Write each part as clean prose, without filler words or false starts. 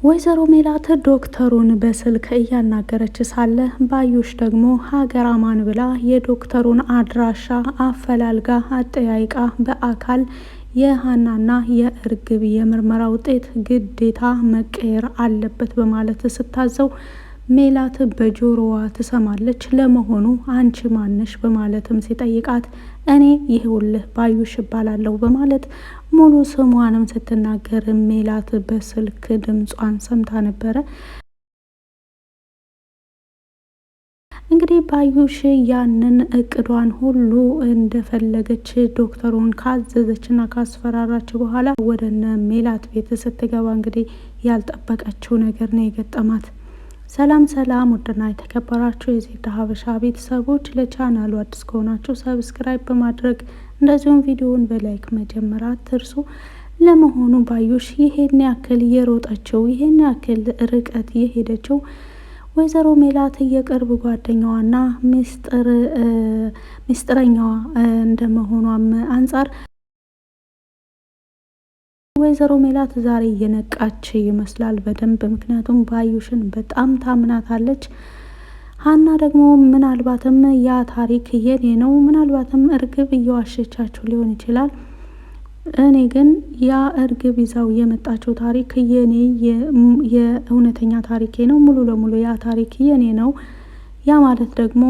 ወይዘሮ ሜላት ዶክተሩን በስልክ እያናገረች ሳለ ባዩሽ ደግሞ ሀገር አማን ብላ የዶክተሩን አድራሻ አፈላልጋ አጠያይቃ በአካል የሀናና የእርግብ የምርመራ ውጤት ግዴታ መቀየር አለበት በማለት ስታዘው ሜላት በጆሮዋ ትሰማለች። ለመሆኑ አንቺ ማነሽ በማለትም ሲጠይቃት እኔ ይኸውልህ ባዩሽ እባላለሁ በማለት ሙሉ ስሟንም ስትናገር ሜላት በስልክ ድምጿን ሰምታ ነበረ። እንግዲህ ባዩሽ ያንን እቅዷን ሁሉ እንደፈለገች ዶክተሩን ካዘዘችና ካስፈራራች በኋላ ወደነ ሜላት ቤት ስትገባ እንግዲህ ያልጠበቀችው ነገር ነው የገጠማት። ሰላም ሰላም፣ ውድና የተከበራችሁ የዜድ ሀበሻ ቤተሰቦች ለቻናሉ አዲስ ከሆናችሁ ሰብስክራይብ በማድረግ እንደዚሁም ቪዲዮውን በላይክ መጀመር አትርሱ። ለመሆኑ ባዩሽ ይሄን ያክል የሮጠችው ይሄን ያክል ርቀት የሄደችው ወይዘሮ ሜላት የቅርብ ጓደኛዋና ሚስጥረኛዋ እንደመሆኗም አንጻር ወይዘሮ ሜላት ዛሬ እየነቃች ይመስላል በደንብ። ምክንያቱም ባዩሽን በጣም ታምናታለች። ሀና ደግሞ ምናልባትም ያ ታሪክ የኔ ነው፣ ምናልባትም እርግብ እየዋሸቻችሁ ሊሆን ይችላል። እኔ ግን ያ እርግብ ይዛው የመጣችው ታሪክ የኔ የእውነተኛ ታሪኬ ነው፣ ሙሉ ለሙሉ ያ ታሪክ የኔ ነው። ያ ማለት ደግሞ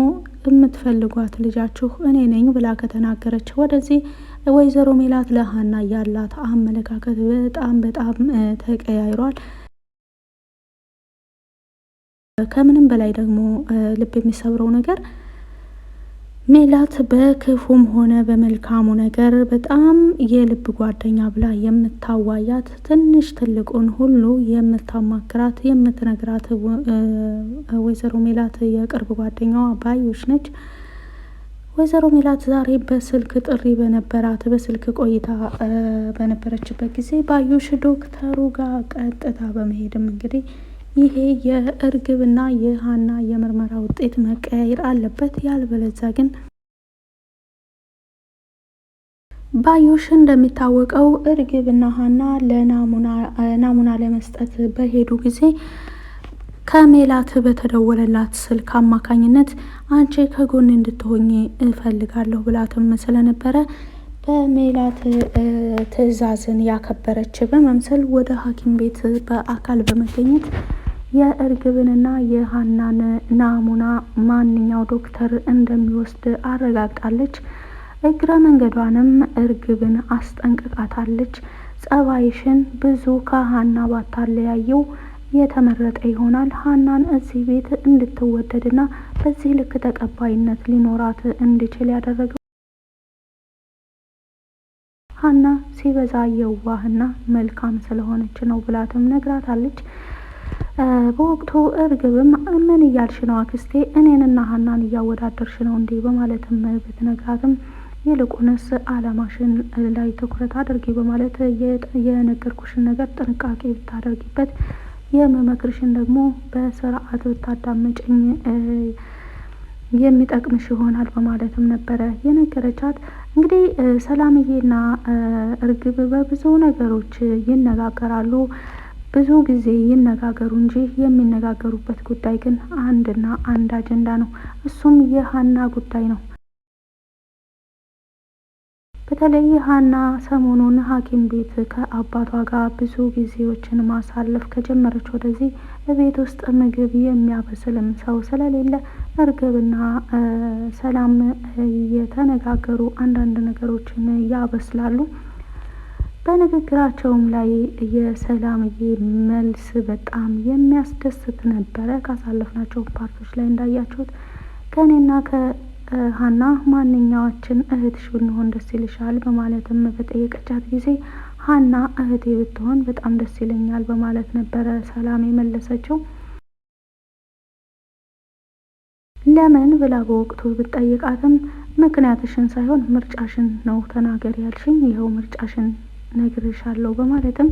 የምትፈልጓት ልጃችሁ እኔ ነኝ ብላ ከተናገረች ወደዚህ ወይዘሮ ሜላት ለሀና ያላት አመለካከት በጣም ተቀያይሯል። ከምንም በላይ ደግሞ ልብ የሚሰብረው ነገር ሜላት በክፉም ሆነ በመልካሙ ነገር በጣም የልብ ጓደኛ ብላ የምታዋያት ትንሽ ትልቁን ሁሉ የምታማክራት የምትነግራት ወይዘሮ ሜላት የቅርብ ጓደኛዋ ባዩሽ ነች። ወይዘሮ ሜላት ዛሬ በስልክ ጥሪ በስልክ ቆይታ በነበረችበት ጊዜ ባዩሽ ዶክተሩ ጋር ቀጥታ በመሄድም እንግዲህ ይሄ የእርግብና የሀና የምርመራ ውጤት መቀያየር አለበት፣ ያልበለዚያ ግን ባዩሽ እንደሚታወቀው እርግብና ሀና ለናሙና ለመስጠት በሄዱ ጊዜ ከሜላት በተደወለላት ስልክ አማካኝነት አንቺ ከጎን እንድትሆኝ እፈልጋለሁ ብላትም ስለነበረ በሜላት ትዕዛዝን ያከበረች በመምሰል ወደ ሐኪም ቤት በአካል በመገኘት የእርግብንና የሀናን ናሙና ማንኛው ዶክተር እንደሚወስድ አረጋግጣለች። እግረ መንገዷንም እርግብን አስጠንቅቃታለች። ጸባይሽን ብዙ ከሀና ባታለያየው የተመረጠ ይሆናል። ሀናን እዚህ ቤት እንድትወደድና በዚህ ልክ ተቀባይነት ሊኖራት እንዲችል ያደረገው ሀና ሲበዛ የዋህና መልካም ስለሆነች ነው ብላትም ነግራታለች። በወቅቱ እርግብም ምን እያልሽ ነው አክስቴ? እኔንና ሀናን እያወዳደርሽ ነው እንዴ? በማለትም ብትነግራትም ይልቁንስ አላማሽን ላይ ትኩረት አድርጊ በማለት የነገርኩሽን ነገር ጥንቃቄ ብታደርጊበት የመመክርሽን ደግሞ በስርዓት ብታዳምጭኝ የሚጠቅምሽ ይሆናል በማለትም ነበረ የነገረቻት። እንግዲህ ሰላምዬና እርግብ በብዙ ነገሮች ይነጋገራሉ። ብዙ ጊዜ ይነጋገሩ እንጂ የሚነጋገሩበት ጉዳይ ግን አንድና አንድ አጀንዳ ነው። እሱም የሀና ጉዳይ ነው። በተለይ ሀና ሰሞኑን ሐኪም ቤት ከአባቷ ጋር ብዙ ጊዜዎችን ማሳለፍ ከጀመረች ወደዚህ ቤት ውስጥ ምግብ የሚያበስልም ሰው ስለሌለ እርግብና ሰላም የተነጋገሩ አንዳንድ ነገሮችን ያበስላሉ። በንግግራቸውም ላይ የሰላምዬ መልስ በጣም የሚያስደስት ነበረ። ካሳለፍናቸው ፓርቶች ላይ እንዳያችሁት ከእኔና ሀና ማንኛዋችን እህትሽ ብንሆን ደስ ይልሻል በማለትም በጠየቀቻት ጊዜ ሀና እህቴ ብትሆን በጣም ደስ ይለኛል በማለት ነበረ ሰላም የመለሰችው። ለምን ብላ በወቅቱ ብትጠይቃትም ምክንያትሽን ሳይሆን ምርጫሽን ነው ተናገር ያልሽኝ፣ ይኸው ምርጫሽን ነግርሻለሁ በማለትም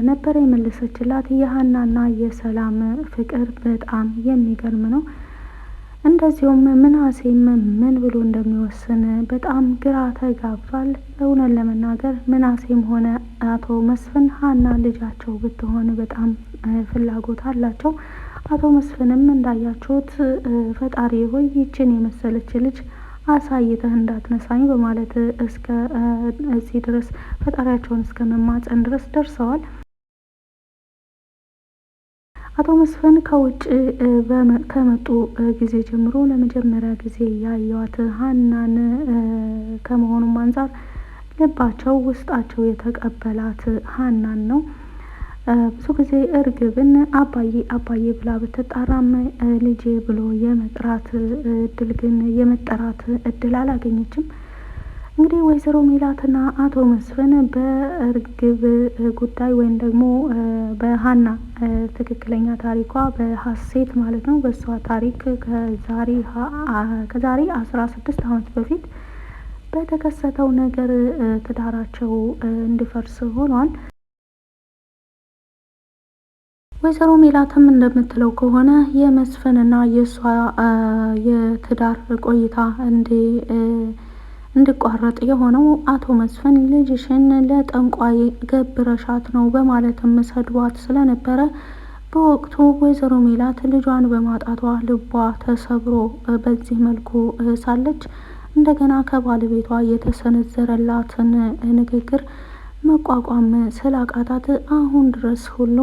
ነበረ የመለሰችላት። የሀናና የሰላም ፍቅር በጣም የሚገርም ነው። እንደዚሁም ምናሴም ምን ብሎ እንደሚወስን በጣም ግራ ተጋብቷል። እውነት ለመናገር ምናሴም ሆነ አቶ መስፍን ሀና ልጃቸው ብትሆን በጣም ፍላጎት አላቸው። አቶ መስፍንም እንዳያችሁት ፈጣሪ ሆይ ይችን የመሰለች ልጅ አሳይተህ እንዳትነሳኝ በማለት እስከ እዚህ ድረስ ፈጣሪያቸውን እስከ መማፀን ድረስ ደርሰዋል። አቶ መስፍን ከውጭ ከመጡ ጊዜ ጀምሮ ለመጀመሪያ ጊዜ ያየዋት ሀናን ከመሆኑም አንፃር ልባቸው ውስጣቸው የተቀበላት ሀናን ነው። ብዙ ጊዜ እርግብን አባዬ አባዬ ብላ ብትጣራም ልጄ ብሎ የመጥራት እድል ግን የመጠራት እድል አላገኘችም። እንግዲህ ወይዘሮ ሜላትና አቶ መስፍን በእርግብ ጉዳይ ወይም ደግሞ በሀና ትክክለኛ ታሪኳ በሀሴት ማለት ነው በእሷ ታሪክ ከዛሬ 16 ዓመት በፊት በተከሰተው ነገር ትዳራቸው እንዲፈርስ ሆኗል። ወይዘሮ ሜላትም እንደምትለው ከሆነ የመስፍንና የእሷ የትዳር ቆይታ እንዲቋረጥ የሆነው አቶ መስፍን ልጅሽን ለጠንቋይ ገብረሻት ነው በማለትም ሰድቧት ስለነበረ በወቅቱ ወይዘሮ ሜላት ልጇን በማጣቷ ልቧ ተሰብሮ በዚህ መልኩ ሳለች እንደገና ከባለቤቷ የተሰነዘረላትን ንግግር መቋቋም ስላቃታት አሁን ድረስ ሁሉ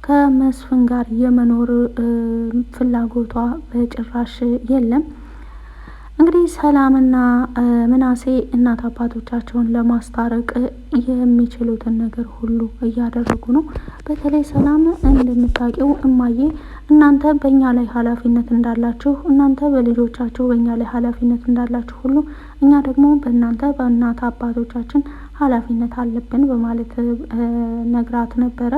ከመስፍን ጋር የመኖር ፍላጎቷ በጭራሽ የለም። እንግዲህ ሰላምና ምናሴ እናት አባቶቻቸውን ለማስታረቅ የሚችሉትን ነገር ሁሉ እያደረጉ ነው። በተለይ ሰላም እንደምታውቂው እማዬ እናንተ በእኛ ላይ ኃላፊነት እንዳላችሁ እናንተ በልጆቻቸው በእኛ ላይ ኃላፊነት እንዳላችሁ ሁሉ እኛ ደግሞ በእናንተ በእናት አባቶቻችን ኃላፊነት አለብን በማለት ነግራት ነበረ።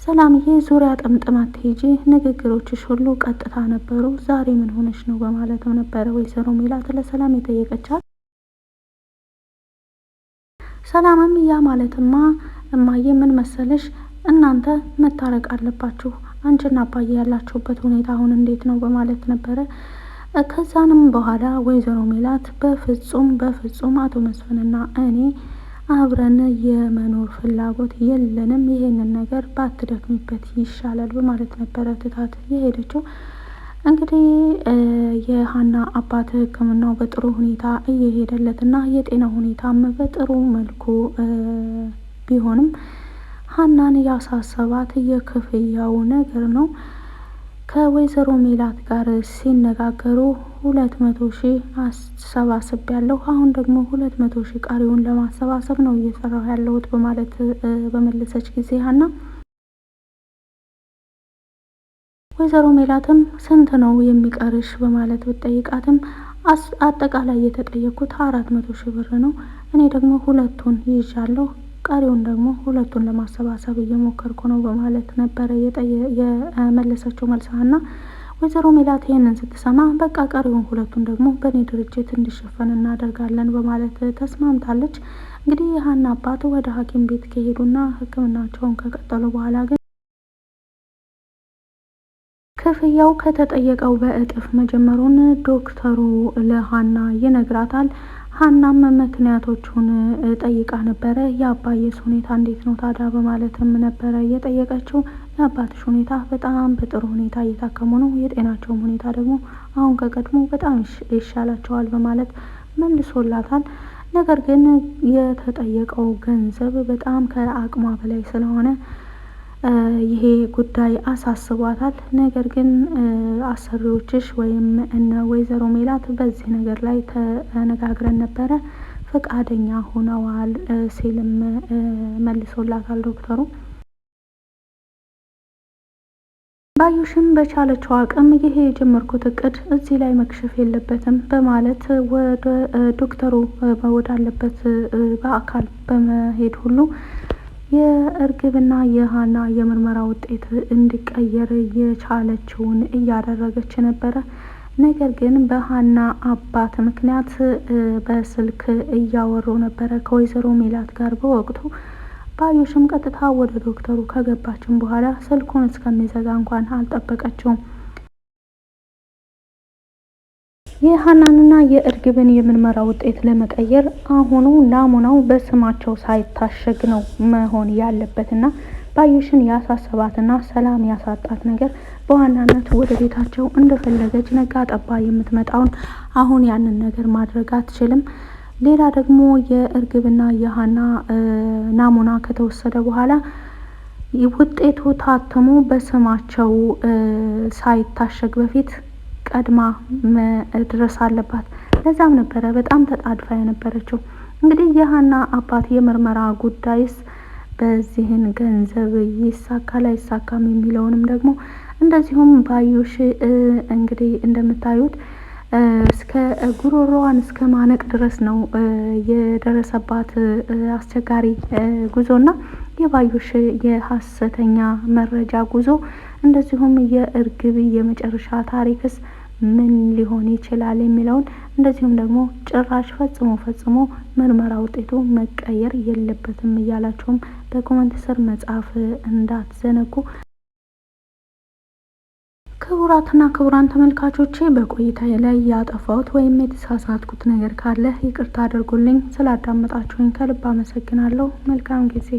ሰላምዬ ዙሪያ ጥምጥም አትሄጂ፣ ንግግሮችሽ ሁሉ ቀጥታ ነበሩ፣ ዛሬ ምን ሆነሽ ነው በማለትም ነበረ ወይዘሮ ሜላት ለሰላም የጠየቀቻት። ሰላምም ያ ማለትማ እማዬ ምን መሰለሽ እናንተ መታረቅ አለባችሁ፣ አንቺና አባዬ ያላችሁበት ሁኔታ አሁን እንዴት ነው በማለት ነበረ። ከዛንም በኋላ ወይዘሮ ሜላት በፍጹም አቶ መስፍንና እኔ አብረን የመኖር ፍላጎት የለንም፣ ይሄንን ነገር ባትደክሚበት ይሻላል በማለት ነበረ ትታት የሄደችው። እንግዲህ የሀና አባት ሕክምናው በጥሩ ሁኔታ እየሄደለትና የጤና ሁኔታም በጥሩ መልኩ ቢሆንም ሀናን ያሳሰባት የክፍያው ነገር ነው። ከወይዘሮ ሜላት ጋር ሲነጋገሩ 200,000 አሰባስብ ያለሁ አሁን ደግሞ 200,000 ቀሪውን ለማሰባሰብ ነው እየሰራሁ ያለሁት በማለት በመለሰች ጊዜ ሀና ወይዘሮ ሜላትም ስንት ነው የሚቀርሽ በማለት ብትጠይቃትም አጠቃላይ የተጠየኩት 400,000 ብር ነው፣ እኔ ደግሞ 2ቱን ይዣለሁ፣ ቀሪውን ደግሞ 2ቱን ለማሰባሰብ እየሞከርኩ ነው በማለት ነበረ የመለሰችው መልሳና ወይዘሮ ሜላት ይህንን ስትሰማ በቃ ቀሪውን 2ቱን ደግሞ በእኔ ድርጅት እንዲሸፈን እናደርጋለን በማለት ተስማምታለች። እንግዲህ የሀና አባት ወደ ሐኪም ቤት ከሄዱና ሕክምናቸውን ከቀጠሉ በኋላ ግን ክፍያው ከተጠየቀው በእጥፍ መጀመሩን ዶክተሩ ለሀና ይነግራታል። ሀናም ምክንያቶቹን ጠይቃ ነበረ። የአባዬስ ሁኔታ እንዴት ነው ታዲያ በማለትም ነበረ የጠየቀችው። የአባትሽ ሁኔታ በጣም በጥሩ ሁኔታ እየታከሙ ነው፣ የጤናቸውም ሁኔታ ደግሞ አሁን ከቀድሞ በጣም ይሻላቸዋል በማለት መልሶላታል። ነገር ግን የተጠየቀው ገንዘብ በጣም ከአቅሟ በላይ ስለሆነ ይሄ ጉዳይ አሳስቧታል። ነገር ግን አሰሪዎችሽ ወይም እነ ወይዘሮ ሜላት በዚህ ነገር ላይ ተነጋግረን ነበረ፣ ፈቃደኛ ሆነዋል ሲልም መልሶላታል ዶክተሩ። ባዩሽም በቻለችው አቅም ይሄ የጀመርኩት እቅድ እዚህ ላይ መክሸፍ የለበትም በማለት ወደ ዶክተሩ ወዳለበት በአካል በመሄድ ሁሉ የእርግብና የሀና የምርመራ ውጤት እንዲቀየር የቻለችውን እያደረገች ነበረ። ነገር ግን በሀና አባት ምክንያት በስልክ እያወሩ ነበረ ከወይዘሮ ሜላት ጋር በወቅቱ። ባዩሽም ቀጥታ ወደ ዶክተሩ ከገባችን በኋላ ስልኩን እስከሚዘጋ እንኳን አልጠበቀችውም። የሀናንና የእርግብን የምርመራ ውጤት ለመቀየር አሁኑ ናሙናው በስማቸው ሳይታሸግ ነው መሆን ያለበትና ባዩሽን ያሳሰባትና ሰላም ያሳጣት ነገር በዋናነት ወደ ቤታቸው እንደፈለገች ነጋ ጠባ የምትመጣውን አሁን ያንን ነገር ማድረግ አትችልም። ሌላ ደግሞ የእርግብና የሀና ናሙና ከተወሰደ በኋላ ውጤቱ ታትሞ በስማቸው ሳይታሸግ በፊት ቀድማ መድረስ አለባት። ለዛም ነበረ በጣም ተጣድፋ የነበረችው። እንግዲህ የሀና አባት የምርመራ ጉዳይስ በዚህን ገንዘብ ይሳካል አይሳካም የሚለውንም ደግሞ እንደዚሁም ባዩሽ እንግዲህ እንደምታዩት እስከ ጉሮሮዋን እስከ ማነቅ ድረስ ነው የደረሰባት አስቸጋሪ ጉዞና የባዩሽ የሀሰተኛ መረጃ ጉዞ እንደዚሁም የእርግብ የመጨረሻ ታሪክስ ምን ሊሆን ይችላል የሚለውን እንደዚሁም ደግሞ ጭራሽ ፈጽሞ ምርመራ ውጤቱ መቀየር የለበትም እያላችሁም በኮመንት ስር መጻፍ እንዳትዘነጉ። ክቡራትና ክቡራን ተመልካቾቼ በቆይታ ላይ ያጠፋሁት ወይም የተሳሳትኩት ነገር ካለ ይቅርታ አድርጉልኝ። ስላዳመጣችሁኝ ከልብ አመሰግናለሁ። መልካም ጊዜ